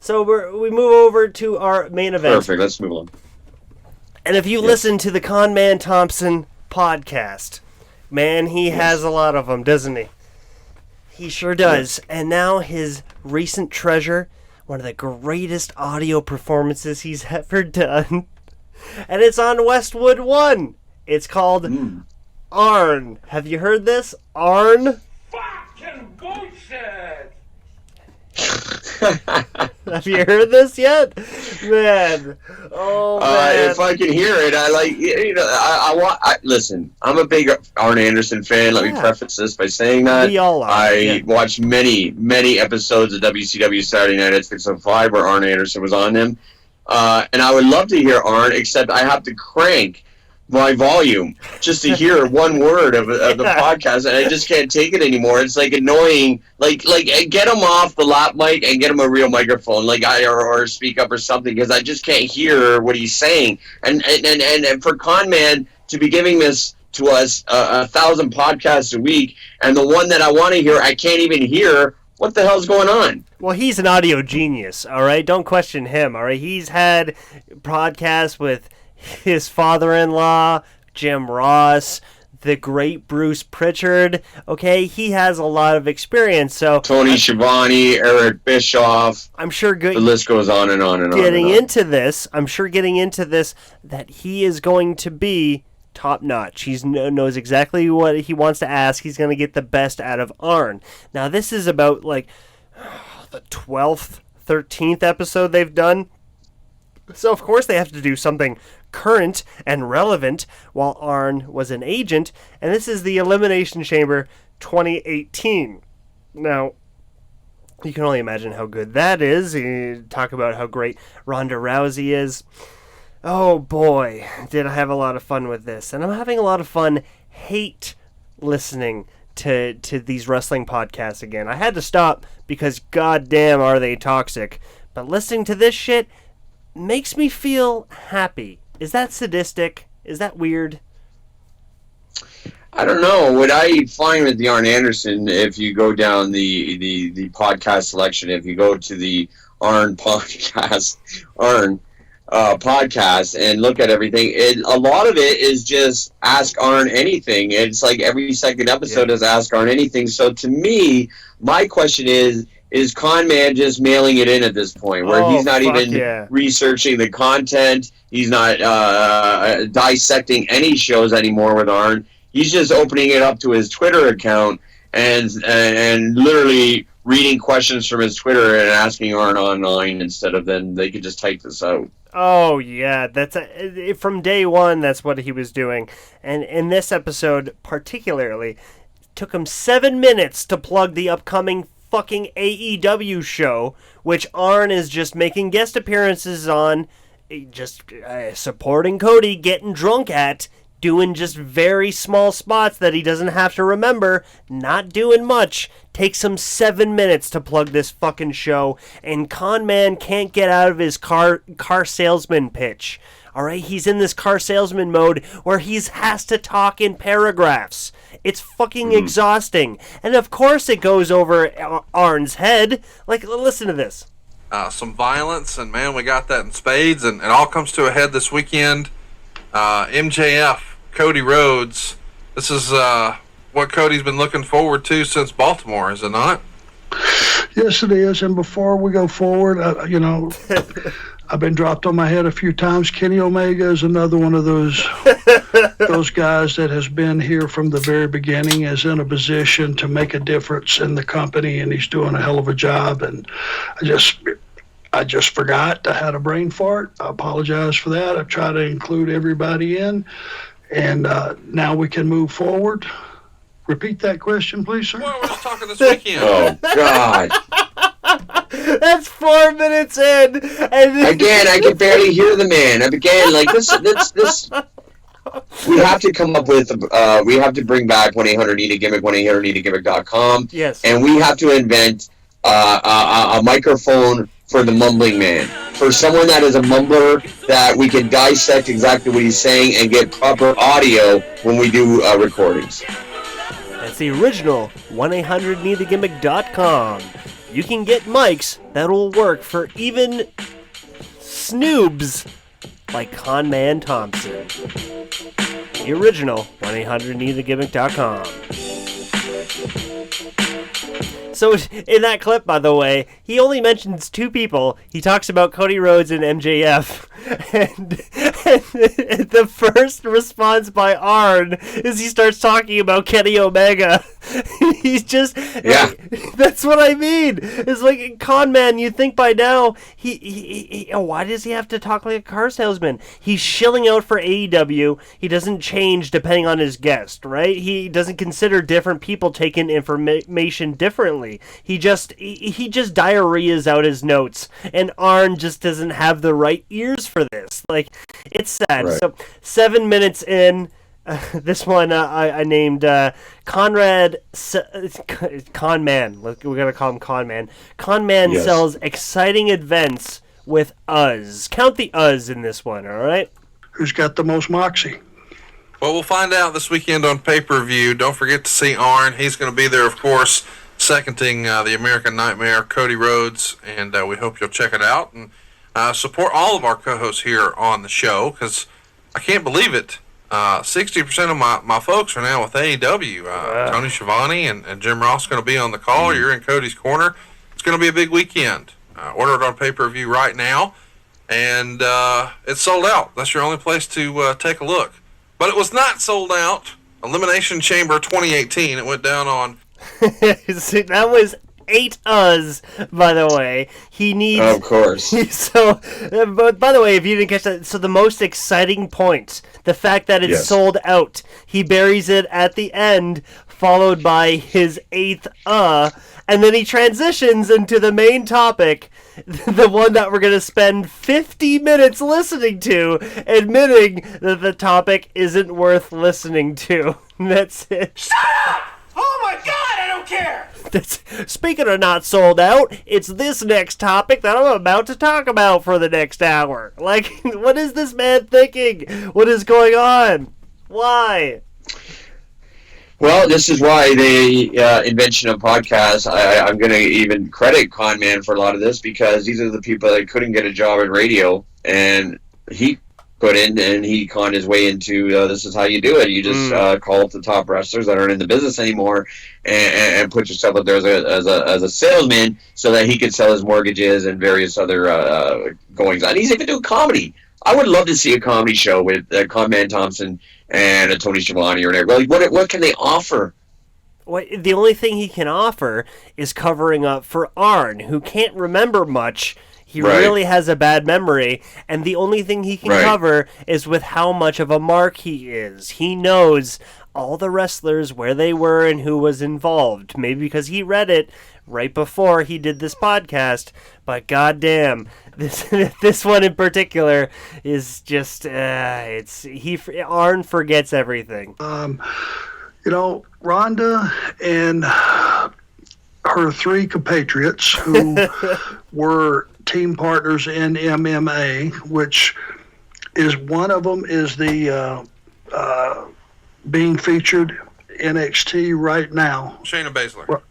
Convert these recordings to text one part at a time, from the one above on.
So we move over to our main event. Perfect. Let's move on. And if you listen to the Conman Thompson podcast, man, he has a lot of them, doesn't he? He sure does. Yes. And now his recent treasure, one of the greatest audio performances he's ever done. And it's on Westwood One. It's called Arn. Have you heard this? Arn? Fucking bullshit! Have you heard this yet? Man. Oh, man. If I can hear it, listen, I'm a big Arn Anderson fan. Let me preface this by saying that. We all are. I watched many episodes of WCW Saturday Night at 6:05 where Arn Anderson was on them. And I would love to hear Arn, except I have to crank my volume just to hear one word of the podcast, and I just can't take it anymore. It's like annoying. Like get him off the lap mic and get him a real microphone, or speak up or something, because I just can't hear what he's saying. And for Conman to be giving this to us 1,000 podcasts a week, and the one that I want to hear, I can't even hear. What the hell's going on? Well, he's an audio genius, all right? Don't question him, all right? He's had podcasts with his father-in-law, Jim Ross, the great Bruce Pritchard, okay? He has a lot of experience, so... Tony Schiavone, Eric Bischoff. I'm sure the list goes on and on and on. Getting into this, that he is going to be top-notch. He knows exactly what he wants to ask. He's going to get the best out of Arn. Now, this is about, the 12th, 13th episode they've done. So, of course, they have to do something current and relevant while Arn was an agent. And this is the Elimination Chamber 2018. Now, you can only imagine how good that is. You talk about how great Ronda Rousey is. Oh boy, did I have a lot of fun with this. And I'm having a lot of fun listening to these wrestling podcasts again. I had to stop because goddamn are they toxic. But listening to this shit makes me feel happy. Is that sadistic? Is that weird? I don't know. What I find with the Arn Anderson, if you go down the podcast selection, if you go to the Arn podcast, podcast and look at everything, a lot of it is just ask Arn anything. It's like every second episode is ask Arn anything. So to me, my question is Conman just mailing it in at this point, where he's not even researching the content, he's not dissecting any shows anymore with Arn. He's just opening it up to his Twitter account and literally reading questions from his Twitter and asking Arn online instead of then they could just type this out. Oh, yeah. From day one, that's what he was doing. And in this episode, particularly, it took him 7 minutes to plug the upcoming fucking AEW show, which Arn is just making guest appearances on, just supporting Cody, getting drunk at, doing just very small spots that he doesn't have to remember, not doing much. Takes him 7 minutes to plug this fucking show, and Conman can't get out of his car salesman pitch. Alright, he's in this car salesman mode where he has to talk in paragraphs. It's fucking exhausting. And of course it goes over Arn's head. Listen to this. Some violence, and man, we got that in spades, and it all comes to a head this weekend. MJF, Cody Rhodes. This is what Cody's been looking forward to since Baltimore, is it not? Yes, it is. And before we go forward, I've been dropped on my head a few times. Kenny Omega is another one of those guys that has been here from the very beginning, is in a position to make a difference in the company, and he's doing a hell of a job. And I just forgot. I had a brain fart. I apologize for that. I try to include everybody in, and now we can move forward. Repeat that question, please, sir. Well, we're just talking this weekend. Oh, God. That's 4 minutes in. And again, I can barely hear the man. Again, this. We have to come up with, we have to bring back 1-800-NEED-A-GIMMICK, 1-800-NEED-A-GIMMICK.com, yes. And we have to invent a microphone for the mumbling man. For someone that is a mumbler, that we can dissect exactly what he's saying and get proper audio when we do recordings. That's the original 1-800-NEED-A-GIMMICK.com. you can get mics that'll work for even snoobs like Conman Thompson. The original 1-800-NEED-A-GIMMICK.com. So in that clip, by the way, he only mentions two people. He talks about Cody Rhodes and MJF. And the first response by Arn is he starts talking about Kenny Omega. He's just... Yeah. That's what I mean. It's like, Conman, you think by now, he why does he have to talk like a car salesman? He's shilling out for AEW. He doesn't change depending on his guest, right? He doesn't consider different people taking information differently. He just diarrheas out his notes, and Arn just doesn't have the right ears for this. Like, it's sad. Right. So 7 minutes in, this one I named Conrad Conman. We're gonna call him Conman. Conman Yes. sells exciting events with us. Count the us in this one. All right. Who's got the most moxie? Well, we'll find out this weekend on pay-per-view. Don't forget to see Arn. He's going to be there, of course, seconding the American Nightmare, Cody Rhodes, and we hope you'll check it out and support all of our co-hosts here on the show, because I can't believe it. 60% of my folks are now with AEW. Tony Schiavone and Jim Ross going to be on the call. You're in Cody's corner. It's going to be a big weekend. Order it on pay-per-view right now, and it's sold out. That's your only place to take a look. But it was not sold out. Elimination Chamber 2018. It went down on... See, that was 8 us, by the way. He needs... Of course. So, but by the way, if you didn't catch that, so the most exciting point, the fact that it's Yes. sold out, he buries it at the end, followed by his 8th and then he transitions into the main topic, the one that we're going to spend 50 minutes listening to, admitting that the topic isn't worth listening to. That's it. Oh my god, I don't care! Speaking of not sold out, it's this next topic that I'm about to talk about for the next hour. Like, what is this man thinking? What is going on? Why? Well, this is why the invention of podcasts, I'm going to even credit Conman for a lot of this, because these are the people that couldn't get a job in radio, and he put in and he conned his way into this is how you do it. You just call up the top wrestlers that aren't in the business anymore and put yourself out there as a salesman so that he could sell his mortgages and various other goings on. He's even doing comedy. I would love to see a comedy show with Conman Thompson and a Tony Schiavone or whatever. Like, what can they offer? Well, the only thing he can offer is covering up for Arn, who can't remember much. He Right. really has a bad memory, and the only thing he can Right. cover is with how much of a mark he is. He knows all the wrestlers, where they were, and who was involved. Maybe because he read it right before he did this podcast, but goddamn, this one in particular is just Arn forgets everything. You know, Rhonda and her 3 compatriots who were team partners in MMA, which is one of them is the being featured NXT right now. Shayna Baszler.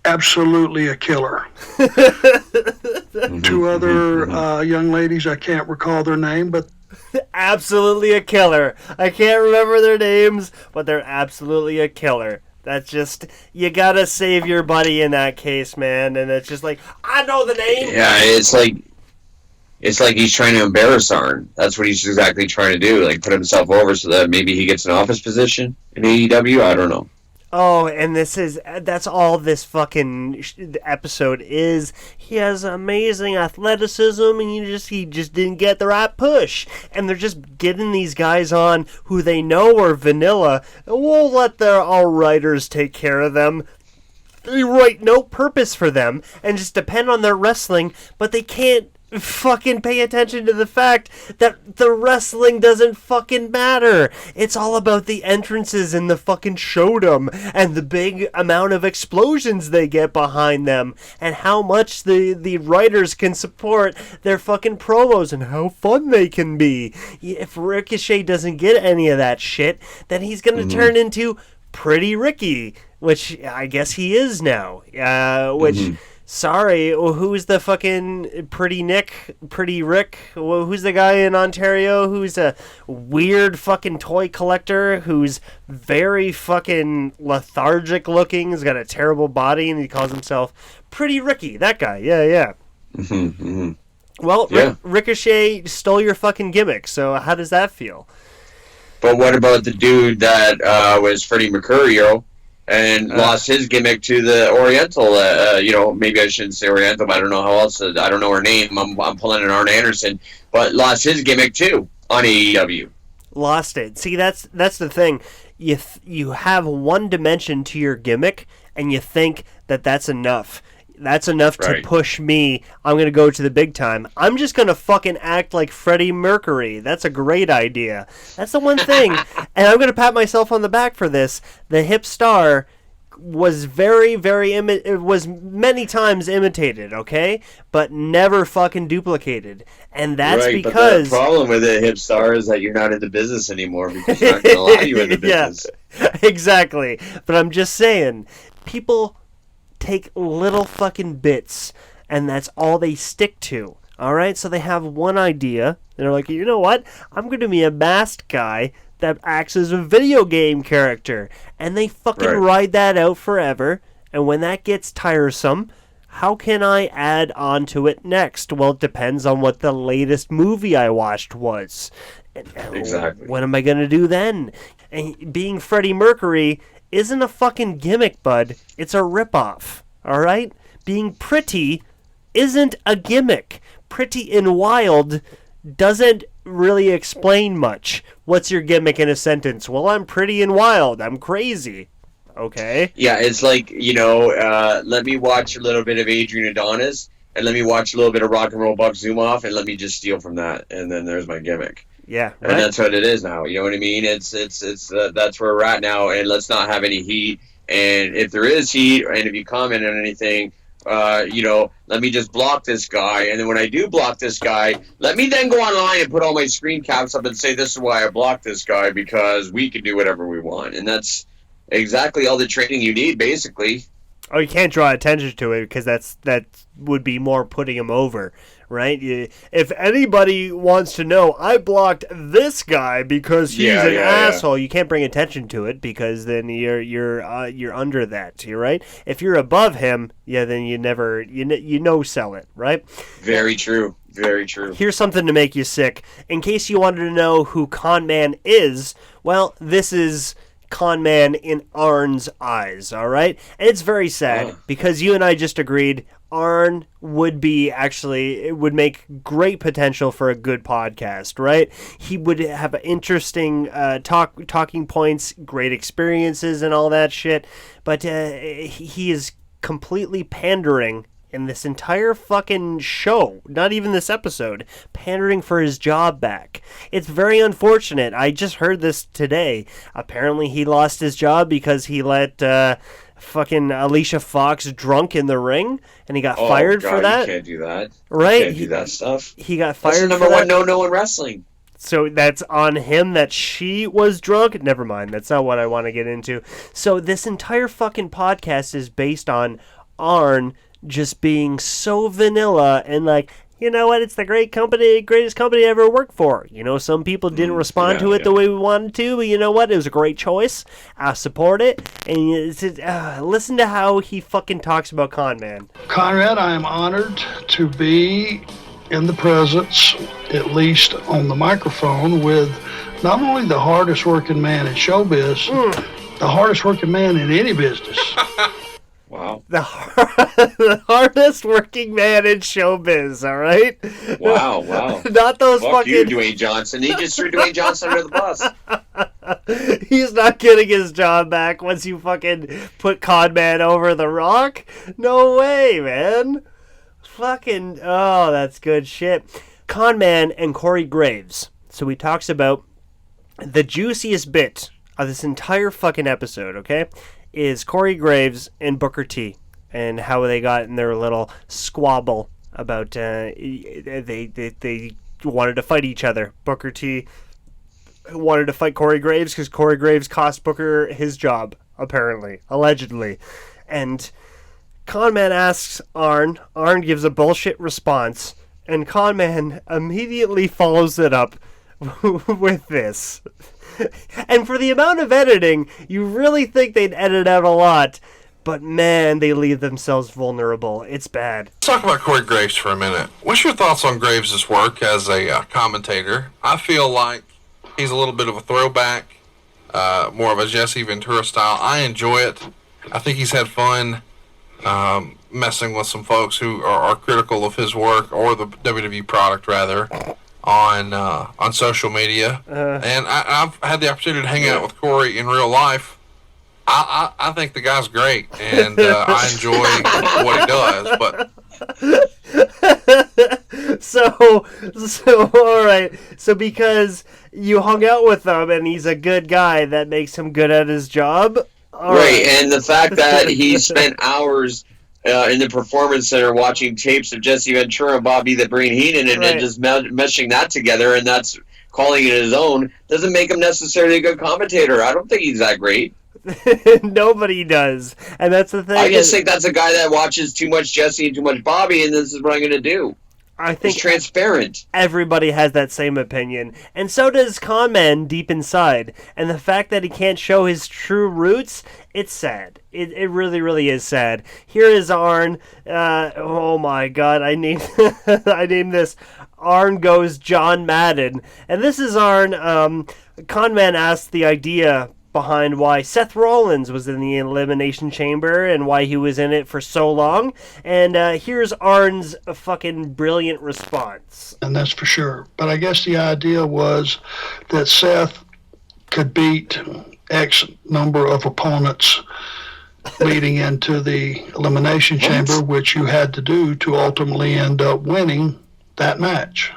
Absolutely a killer. 2 other young ladies, I can't recall their name, but Absolutely a killer. I can't remember their names, but they're absolutely a killer. That's just, you gotta save your buddy in that case, man. And it's just like, I know the name. Yeah, it's like he's trying to embarrass Arn. That's what he's exactly trying to do, like put himself over so that maybe he gets an office position in AEW. I don't know. Oh, and that's all this fucking episode is. He has amazing athleticism, and he just didn't get the right push. And they're just getting these guys on who they know are vanilla. We'll let our writers take care of them. They write no purpose for them and just depend on their wrestling, but they can't fucking pay attention to the fact that the wrestling doesn't fucking matter. It's all about the entrances and the fucking showdom and the big amount of explosions they get behind them and how much the writers can support their fucking promos and how fun they can be. If Ricochet doesn't get any of that shit, then he's gonna turn into Pretty Ricky. which I guess he is now. Which, sorry, who's the fucking Pretty Rick? Who's the guy in Ontario who's a weird fucking toy collector who's very fucking lethargic looking, has got a terrible body, and he calls himself Pretty Ricky? That guy, yeah. Well, Yeah. Ricochet stole your fucking gimmick, so how does that feel? But what about the dude that was Freddie Mercurio and lost his gimmick to the Oriental? Maybe I shouldn't say Oriental, but I don't know how else. I don't know her name. I'm pulling an Arn Anderson, but lost his gimmick too on AEW. Lost it. See, that's the thing. You have one dimension to your gimmick, and you think that that's enough. That's enough to push me. I'm going to go to the big time. I'm just going to fucking act like Freddie Mercury. That's a great idea. That's the one thing. And I'm going to pat myself on the back for this. The hip star was it was many times imitated, okay? But never fucking duplicated. And that's because... But the problem with a hip star is that you're not in the business anymore because you're not going to allow you in the business. Yeah, exactly. But I'm just saying, people... take little fucking bits, and that's all they stick to. All right, so they have one idea, and they're like, you know what? I'm going to be a masked guy that acts as a video game character, and they fucking ride that out forever. And when that gets tiresome, how can I add on to it next? Well, it depends on what the latest movie I watched was. Exactly. What am I going to do then? And being Freddie Mercury isn't a fucking gimmick, bud. It's a ripoff, all right? Being pretty isn't a gimmick. Pretty and wild doesn't really explain much. What's your gimmick in a sentence? Well, I'm pretty and wild. I'm crazy. Okay. Yeah, it's like, let me watch a little bit of Adrian Adonis, and let me watch a little bit of Rock and Roll Buck Zumhofe, and let me just steal from that, and then there's my gimmick. Yeah, and that's what it is now. You know what I mean? It's that's where we're at now, and let's not have any heat. And if there is heat, and if you comment on anything, let me just block this guy. And then when I do block this guy, let me then go online and put all my screen caps up and say this is why I blocked this guy, because we can do whatever we want. And that's exactly all the training you need, basically. Oh, you can't draw attention to it because that would be more putting him over, right? If anybody wants to know, I blocked this guy because he's an asshole. You can't bring attention to it because then you're under that, right? If you're above him, then you never sell it, right? Very true. Very true. Here's something to make you sick. In case you wanted to know who Conman is, well, this is Conman in Arn's eyes, all right? And it's very sad because you and I just agreed Arn would make great potential for a good podcast, right? He would have interesting talking points, great experiences and all that shit, but he is completely pandering in this entire fucking show, not even this episode, pandering for his job back. It's very unfortunate. I just heard this today. Apparently he lost his job because he let fucking Alicia Fox drunk in the ring, and he got fired for that. You can't do that. Right? You can't do that stuff. He got fired for that. That's the number one no in wrestling. So that's on him that she was drunk? Never mind. That's not what I want to get into. So this entire fucking podcast is based on Arn just being so vanilla and like, you know what, it's the greatest company I ever worked for. Some people didn't respond to it the way we wanted to, but you know what, it was a great choice. I support it. And listen to how he fucking talks about Conman. Conrad, I am honored to be in the presence, at least on the microphone, with not only the hardest working man in showbiz, the hardest working man in any business. Wow. The hardest working man in showbiz, all right? Wow. Not those Fuck fucking... you, Dwayne Johnson. He just threw Dwayne Johnson under the bus. He's not getting his job back once you fucking put Conman over the rock? No way, man. Fucking... Oh, that's good shit. Conman and Corey Graves. So he talks about the juiciest bit of this entire fucking episode, okay? Is Corey Graves and Booker T and how they got in their little squabble about they wanted to fight each other. Booker T wanted to fight Corey Graves because Corey Graves cost Booker his job. apparently, allegedly. And Conman asks Arn. Arn gives a bullshit response, and Conman immediately follows it up with this. And for the amount of editing, you really think they'd edit out a lot, but man, they leave themselves vulnerable. It's bad. Let's talk about Corey Graves for a minute. What's your thoughts on Graves' work as a commentator? I feel like he's a little bit of a throwback, more of a Jesse Ventura style. I enjoy it. I think he's had fun messing with some folks who are critical of his work, or the WWE product, rather, on social media. And I've had the opportunity to hang out with Corey in real life. I think the guy's great, and I enjoy what he does. But so all right. So because you hung out with him and he's a good guy, that makes him good at his job. All right, and the fact that he spent hours in the Performance Center watching tapes of Jesse Ventura and Bobby the Brain Heenan and then just meshing that together, and that's calling it his own, doesn't make him necessarily a good commentator. I don't think he's that great. Nobody does, and that's the thing. I just think that's a guy that watches too much Jesse and too much Bobby, and this is what I'm going to do. I think it's transparent. Everybody has that same opinion, and so does Conman deep inside. And the fact that he can't show his true roots, it's sad. It really, really is sad. Here is Arn. Oh my God, I named I named this Arn Goes John Madden, and this is Arn. Conman asked the idea behind why Seth Rollins was in the Elimination Chamber and why he was in it for so long. And here's Arn's fucking brilliant response. And that's for sure. But I guess the idea was that Seth could beat X number of opponents leading into the Elimination Chamber, which you had to do to ultimately end up winning that match.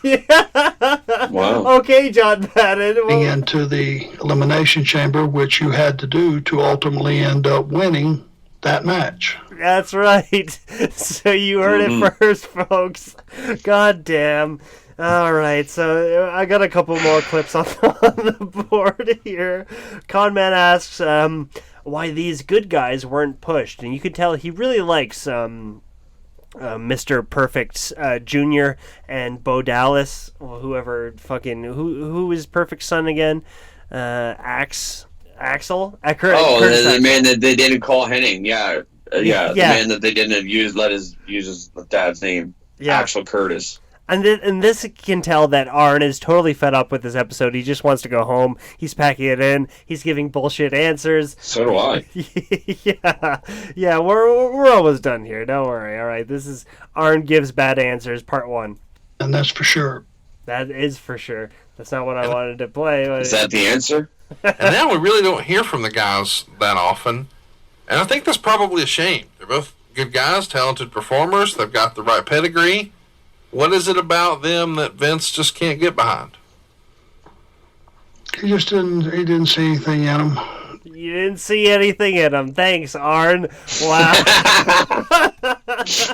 Wow. Okay, John Madden. Well, into the Elimination Chamber, which you had to do to ultimately end up winning that match. That's right. So you heard it first, folks. God damn. All right, so I got a couple more clips on the board here. Conman asks why these good guys weren't pushed, and you could tell he really likes Mr. Perfect Jr. and Bo Dallas, or whoever fucking who is Perfect's son again? Axel? The man that they didn't call Henning. Yeah. The man that they didn't use his dad's name. Yeah. Axel Curtis. And this can tell that Arn is totally fed up with this episode. He just wants to go home. He's packing it in. He's giving bullshit answers. So do I. Yeah. We're almost done here. Don't worry. All right. This is Arn Gives Bad Answers, Part 1. And that's for sure. That is for sure. That's not what I wanted to play. Is that the answer? And now we really don't hear from the guys that often. And I think that's probably a shame. They're both good guys, talented performers. They've got the right pedigree. What is it about them that Vince just can't get behind? He didn't see anything in them. You didn't see anything in them. Thanks, Arn. Wow. That's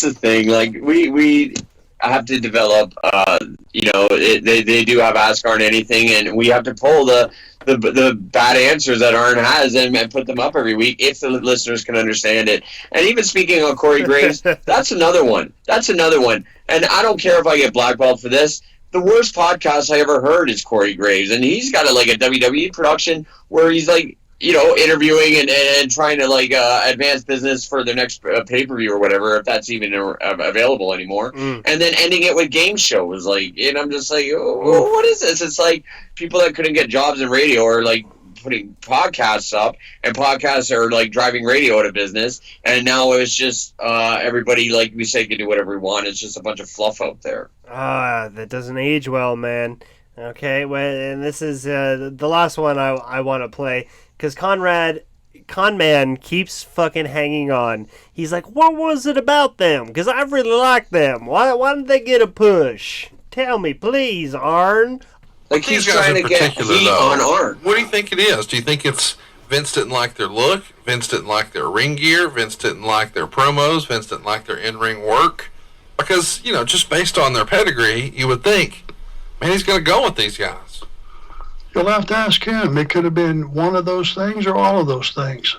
the thing. Like we have to develop. They do have Ask Arn Anything, and we have to pull the bad answers that Arn has and put them up every week if the listeners can understand it. And even speaking of Corey Graves, that's another one. And I don't care if I get blackballed for this. The worst podcast I ever heard is Corey Graves, and he's got a WWE production where he's interviewing and trying to advance business for the next pay-per-view or whatever, if that's even available anymore. And then ending it with game shows, and I'm just like, oh, what is this? It's like people that couldn't get jobs in radio are putting podcasts up, and podcasts are driving radio out of business. And now it's just everybody, like we say, can do whatever we want. It's just a bunch of fluff out there. That doesn't age well, man. Okay, well, and this is the last one I want to play. Because Conman keeps fucking hanging on. He's like, what was it about them? Because I really like them. Why didn't they get a push? Tell me, please, Arn. He's trying to get heat on Arn. What do you think it is? Do you think it's Vince didn't like their look? Vince didn't like their ring gear? Vince didn't like their promos? Vince didn't like their in-ring work? Because, just based on their pedigree, you would think, man, he's going to go with these guys. You'll have to ask him. It could have been one of those things or all of those things.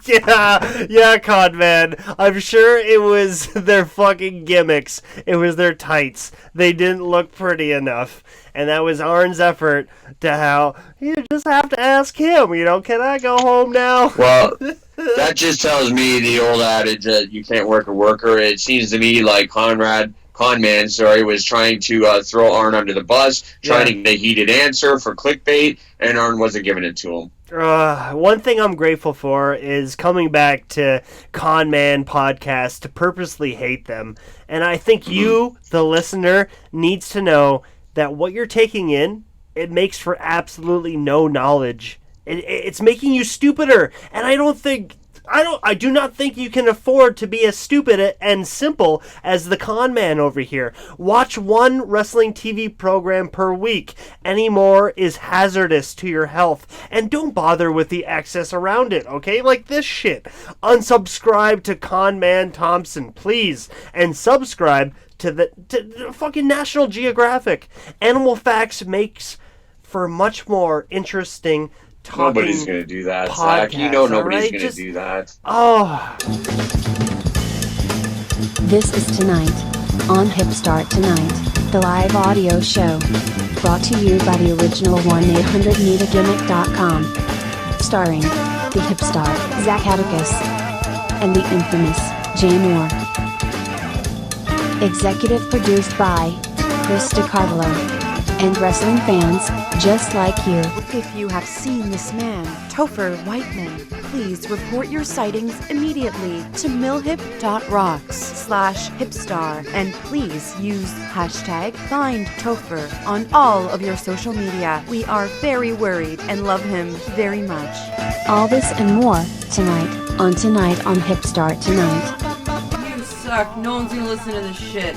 Yeah, Conman. I'm sure it was their fucking gimmicks. It was their tights. They didn't look pretty enough. And that was Arn's effort to how, you just have to ask him, can I go home now? Well, that just tells me the old adage that you can't work a worker. It seems to me like Conman, was trying to throw Arn under the bus, trying to get a heated answer for clickbait, and Arn wasn't giving it to him. One thing I'm grateful for is coming back to Conman podcasts to purposely hate them. And I think you, the listener, needs to know that what you're taking in, it makes for absolutely no knowledge. It's making you stupider. And I do not think you can afford to be as stupid and simple as the Conman over here. Watch one wrestling TV program per week. Any more is hazardous to your health. And don't bother with the excess around it, okay? Like this shit. Unsubscribe to Conman Thompson, please. And subscribe to the fucking National Geographic. Animal Facts makes for much more interesting Nobody's going to do that, Zach. You know nobody's going to do that. Oh. This is Tonight on HipStar Tonight, the live audio show. Brought to you by the original 1-800-NEED-A-GIMMICK.com. Starring the hipstar, Zach Atticus, and the infamous Jay Moore. Executive produced by Chris DiCarlo. And wrestling fans just like you. If you have seen this man, Topher Whiteman, please report your sightings immediately to millhip.rocks/hipstar and please use #FindTopher on all of your social media. We are very worried and love him very much. All this and more tonight on HipStar Tonight. You suck. No one's gonna listen to this shit.